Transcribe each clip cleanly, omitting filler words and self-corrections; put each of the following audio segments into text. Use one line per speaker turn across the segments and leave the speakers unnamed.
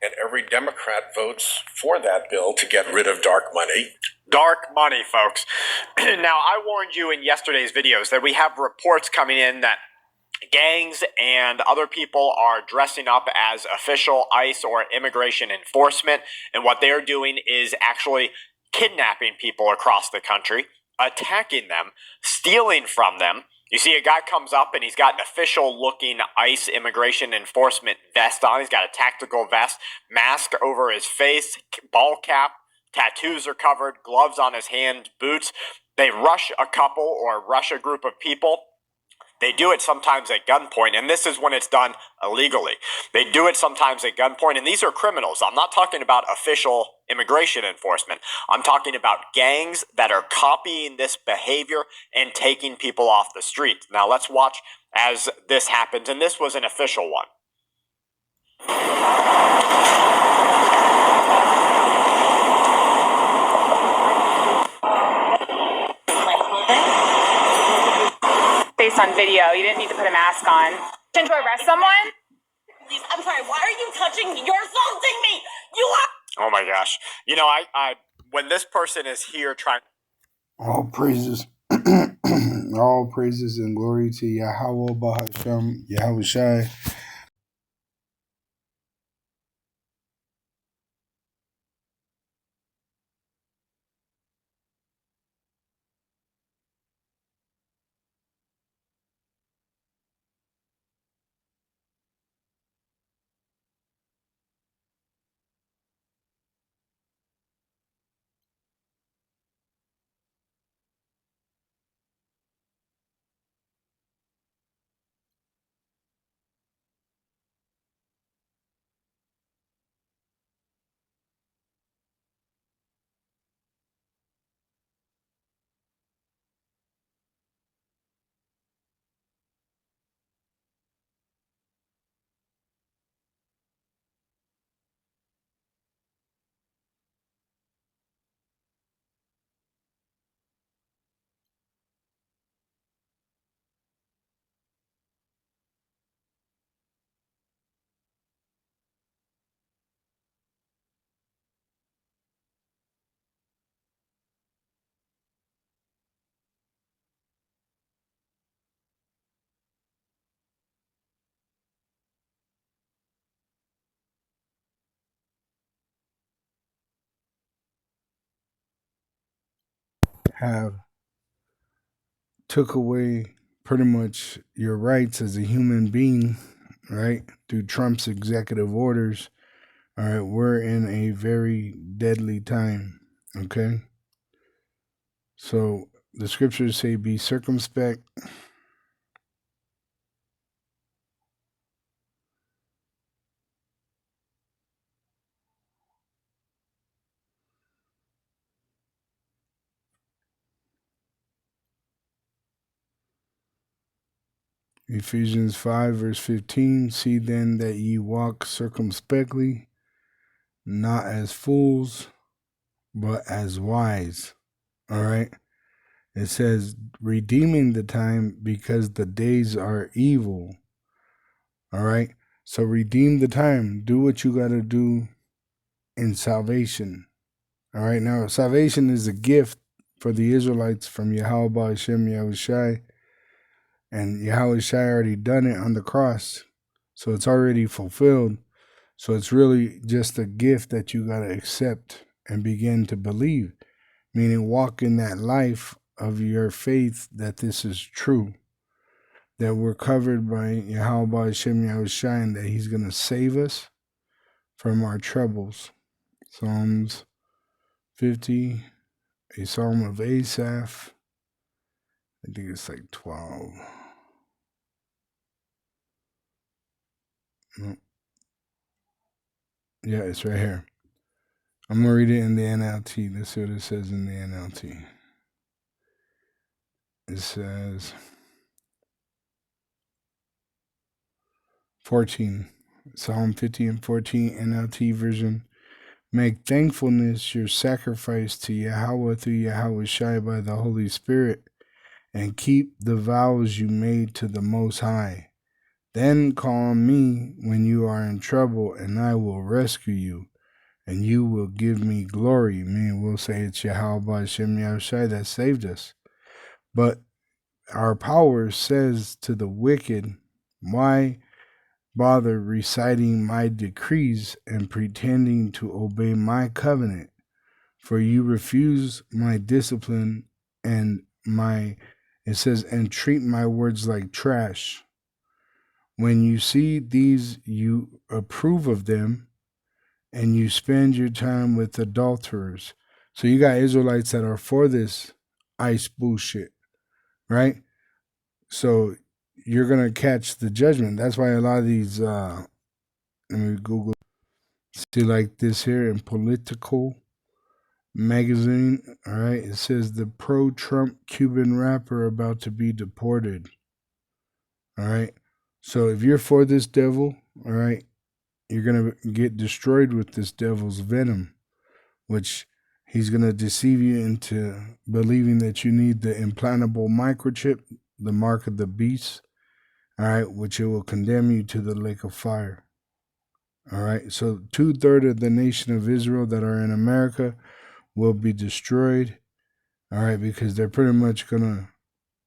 and every Democrat votes for that bill to get rid of dark money.
Dark money, folks. Now, I warned you in yesterday's videos that we have reports coming in that gangs and other people are dressing up as official ICE or immigration enforcement, and what they're doing is actually kidnapping people across the country, attacking them, stealing from them. You see a guy comes up and he's got an official looking ICE immigration enforcement vest on. He's got a tactical vest, mask over his face, ball cap, tattoos are covered, gloves on his hand, boots. They rush a couple or rush a group of people. They do it sometimes at gunpoint, and this is when it's done illegally. They do it sometimes at gunpoint, and these are criminals. I'm not talking about official immigration enforcement. I'm talking about gangs that are copying this behavior and taking people off the street. Now let's watch as this happens, and this was an official one.
Based on video, you didn't need to put a mask on. To arrest someone?
Please, I'm sorry, why are you touching me? You're assaulting me! You are...
Oh my gosh. You know, I when this person is here trying...
All praises. All praises and glory to Yahweh Bahasham, Yahweh Shai. Have took away pretty much your rights as a human being, right? Through Trump's executive orders. All right, we're in a very deadly time, okay? So the scriptures say be circumspect. Ephesians 5 verse 15, see then that ye walk circumspectly, not as fools, but as wise. All right. It says, redeeming the time because the days are evil. All right. So redeem the time. Do what you got to do in salvation. All right. Now, salvation is a gift for the Israelites from Yahweh Hashem Yahushai. And Yahweh Shai already done it on the cross. So it's already fulfilled. So it's really just a gift that you got to accept and begin to believe. Meaning walk in that life of your faith that this is true. That we're covered by Yahweh Hashem Yahushai and that he's going to save us from our troubles. Psalms 50, a psalm of Asaph. I think it's like 12. Yeah, it's right here. I'm going to read it in the NLT. Let's see what it says in the NLT. It says 14. Psalm 50 and 14 NLT version. Make thankfulness your sacrifice to Yahweh through Yahweh Shai by the Holy Spirit, and keep the vows you made to the Most High. Then call on me when you are in trouble, and I will rescue you, and you will give me glory. Meaning we'll say it's Yahweh Hashem Yahushai that saved us. But our power says to the wicked, why bother reciting my decrees and pretending to obey my covenant? For you refuse my discipline and it says, and treat my words like trash. When you see these, you approve of them, and you spend your time with adulterers. So you got Israelites that are for this ice bullshit, right? So you're going to catch the judgment. That's why a lot of these, let me Google, see like this here in Political magazine, all right? It says the pro-Trump Cuban rapper about to be deported, all right? So if you're for this devil, all right, you're going to get destroyed with this devil's venom, which he's going to deceive you into believing that you need the implantable microchip, the mark of the beast, all right, which it will condemn you to the lake of fire. All right, so 2/3 of the nation of Israel that are in America will be destroyed, all right, because they're pretty much going to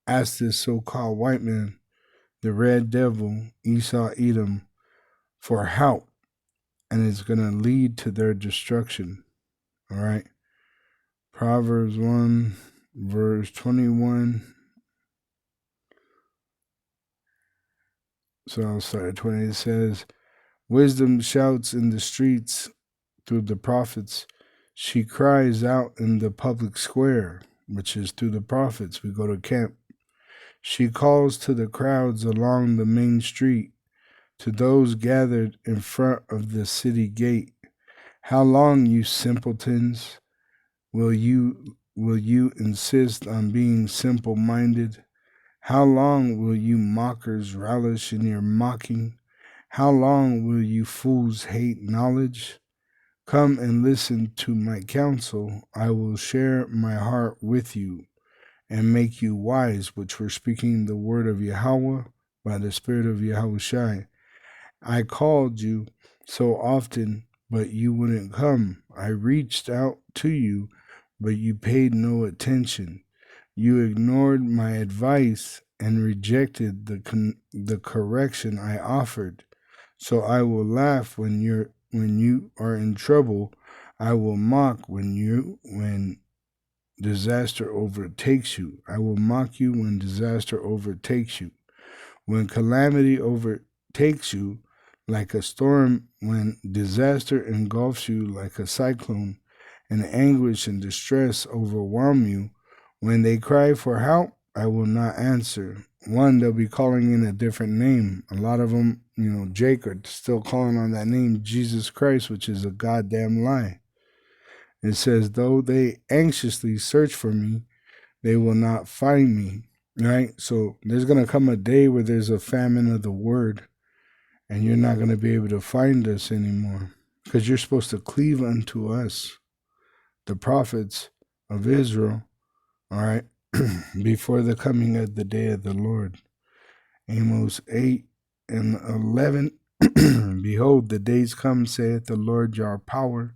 ask this so-called white man, the red devil, Esau Edom, for help, and it's going to lead to their destruction, all right? Proverbs 1, verse 21. So I'll start at 20. It says, wisdom shouts in the streets through the prophets. She cries out in the public square, which is through the prophets. We go to camp. She calls to the crowds along the main street, to those gathered in front of the city gate. How long, you simpletons, will you insist on being simple-minded? How long will you mockers relish in your mocking? How long will you fools hate knowledge? Come and listen to my counsel. I will share my heart with you and make you wise, which we're speaking the word of Yahweh by the spirit of Yahushai. I called you so often, but you wouldn't come. I reached out to you, but you paid no attention. You ignored my advice and rejected the correction I offered. So I will laugh when you are in trouble. I will mock when disaster overtakes you. I will mock you when disaster overtakes you. When calamity overtakes you like a storm, when disaster engulfs you like a cyclone, and anguish and distress overwhelm you, when they cry for help, I will not answer. One, they'll be calling in a different name. A lot of them, Jake, are still calling on that name, Jesus Christ, which is a goddamn lie. It says, though they anxiously search for me, they will not find me. Right? So there's going to come a day where there's a famine of the word, and you're not going to be able to find us anymore, because you're supposed to cleave unto us, the prophets of Israel, all right, before the coming of the day of the Lord. Amos 8:11. Behold, the days come, saith the Lord your power,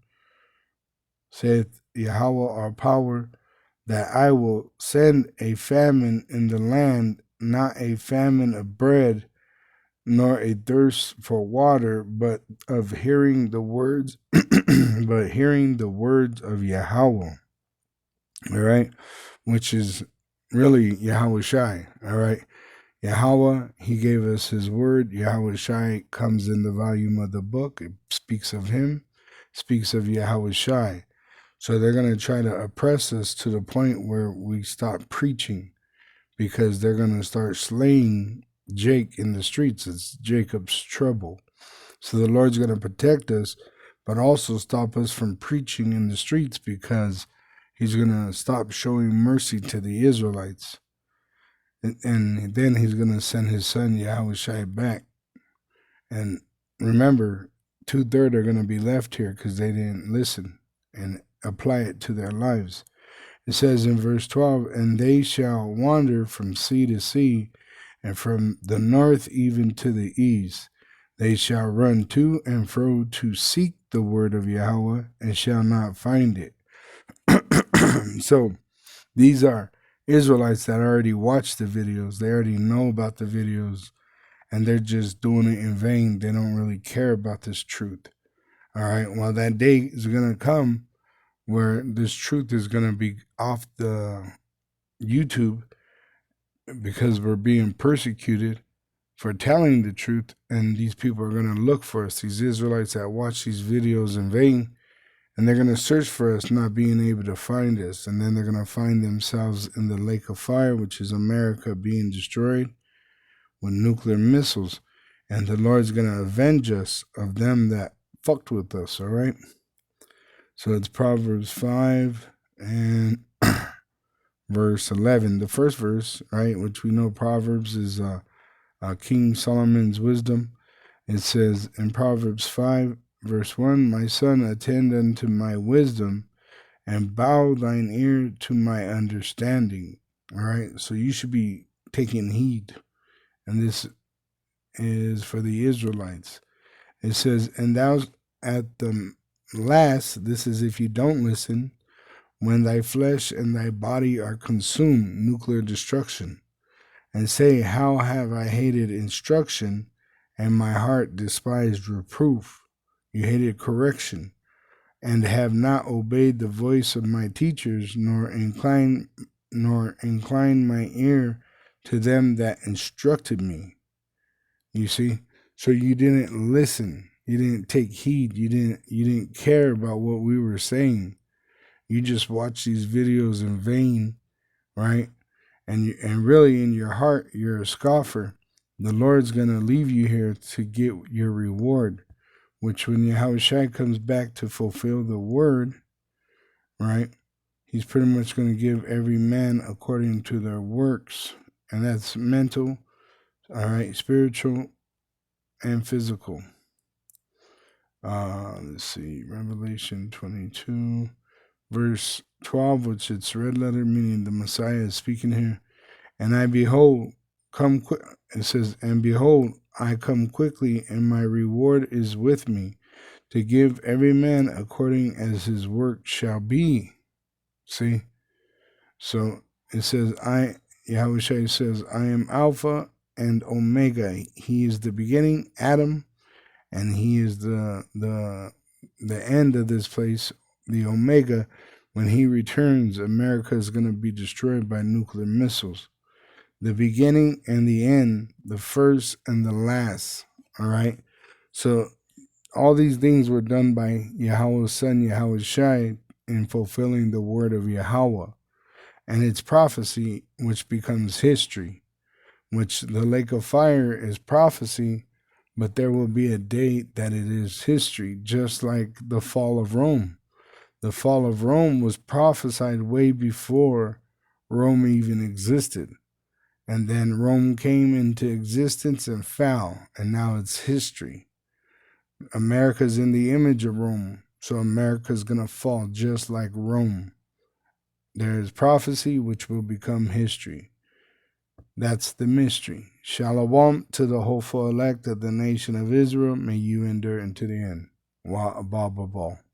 saith Yahweh our power, that I will send a famine in the land, not a famine of bread, nor a thirst for water, but of hearing the words, but hearing the words of Yahweh. All right, which is really Yahweh Shai. All right, Yahweh, he gave us his word. Yahweh Shai comes in the volume of the book. It speaks of him, speaks of Yahweh Shai. So they're going to try to oppress us to the point where we stop preaching, because they're going to start slaying Jake in the streets. It's Jacob's trouble. So the Lord's going to protect us, but also stop us from preaching in the streets, because he's going to stop showing mercy to the Israelites. And then he's going to send his son Yahweh Shai back. And remember, 2/3 are going to be left here because they didn't listen and apply it to their lives. It says in verse 12, and they shall wander from sea to sea, and from the north even to the east. They shall run to and fro to seek the word of Yahweh, and shall not find it. So these are Israelites that already watched the videos. They already know about the videos, and they're just doing it in vain. They don't really care about this truth. All right. Well, that day is going to come where this truth is going to be off the YouTube because we're being persecuted for telling the truth, and these people are going to look for us, these Israelites that watch these videos in vain, and they're going to search for us, not being able to find us, and then they're going to find themselves in the lake of fire, which is America being destroyed with nuclear missiles, and the Lord's going to avenge us of them that fucked with us, all right? So it's Proverbs 5 and verse 11. The first verse, right, which we know Proverbs is King Solomon's wisdom. It says in Proverbs 5, verse 1, My son, attend unto my wisdom, and bow thine ear to my understanding. All right, so you should be taking heed. And this is for the Israelites. It says, and thou at the last, this is if you don't listen, when thy flesh and thy body are consumed, nuclear destruction, and say, how have I hated instruction, and my heart despised reproof. You hated correction, and have not obeyed the voice of my teachers, nor incline my ear to them that instructed me. You see? So you didn't listen. You didn't take heed. You didn't care about what we were saying. You just watch these videos in vain, right? And really in your heart, you're a scoffer. The Lord's going to leave you here to get your reward, which when Yahushua comes back to fulfill the word, right, he's pretty much going to give every man according to their works. And that's mental, all right, spiritual, and physical. Let's see, Revelation 22, verse 12, which it's red letter, meaning the Messiah is speaking here. And I behold, come quick. It says, and behold, I come quickly, and my reward is with me, to give every man according as his work shall be. See? So it says, Yahushua says, I am Alpha and Omega. He is the beginning, Adam, and he is the end of this place, the Omega. When he returns, America is going to be destroyed by nuclear missiles. The beginning and the end, the first and the last. All right. So all these things were done by Yahweh's son, Yahushua, in fulfilling the word of Yahweh. And it's prophecy, which becomes history, which the lake of fire is prophecy, but there will be a date that it is history, just like the fall of Rome. The fall of Rome was prophesied way before Rome even existed. And then Rome came into existence and fell, and now it's history. America's in the image of Rome, so America's going to fall just like Rome. There is prophecy which will become history. That's the mystery. Shalom to the hopeful elect of the nation of Israel. May you endure unto the end. Wa abba.